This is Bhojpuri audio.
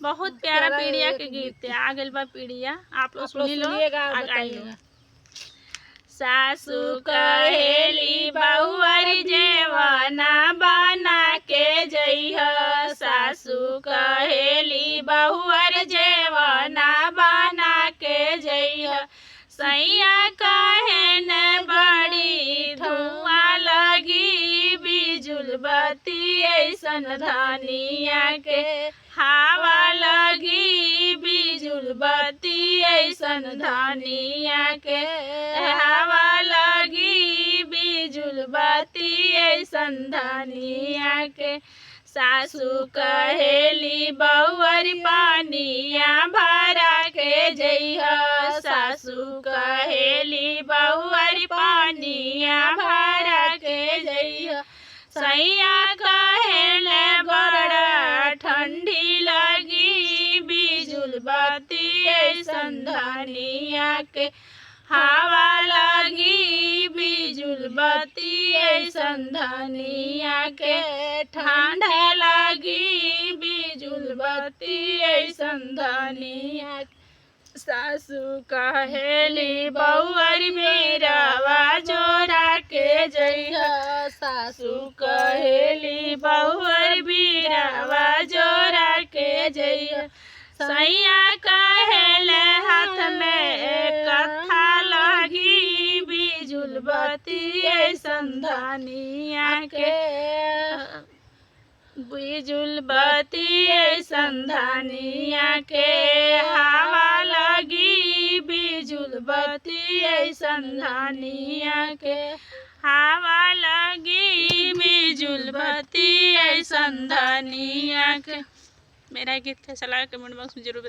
बहुत प्यारा पीड़िया के गीत आ गइल बा। पीड़िया आप लोग सुनी लो, बताइएगा। सासू कहेली बहुअरी जेवना बना के जइह, सासू कहेली बहुअर जेवना बना के जइह, सैया कहे न बड़ी धुआं लगी, बिजुल बत्ती ऐसन धनिया के हवा लगी, बिजुल बत्ती ऐसन धनिया के हवा लगी, बिजुल बत्ती ऐसन धनिया के। सासू कहेली बहुअरी पानिया भरा के जइह, सासू कहेली बहुअरी पानिया भरा के जइह, सैया कहेल बड़ा ठंडी लगी, बिजुल बत्ती ऐसन धनिया के हवा लगी, बिजुल बत्ती ऐसन धनिया के ठंडा लगी, बिजुल बत्ती ऐसन धनिया के। सासू कहेली बहुअरी मेरावा जोरा के जइह, सासू कहेली बहुअरी मेरावा जोरा के जइह, सैया कहेल हाथ में कथा लगी, बिजुल बत्ती ऐसन धनिया के, बिजुल बत्ती ऐसन धनिया के हवा लगी, बिजुल बत्ती ऐसन धनिया के हवा लगी, बिजुल बत्ती ऐसन धनिया के। मेरा गीत कैसा लगा कमेंट बॉक्स में जरूर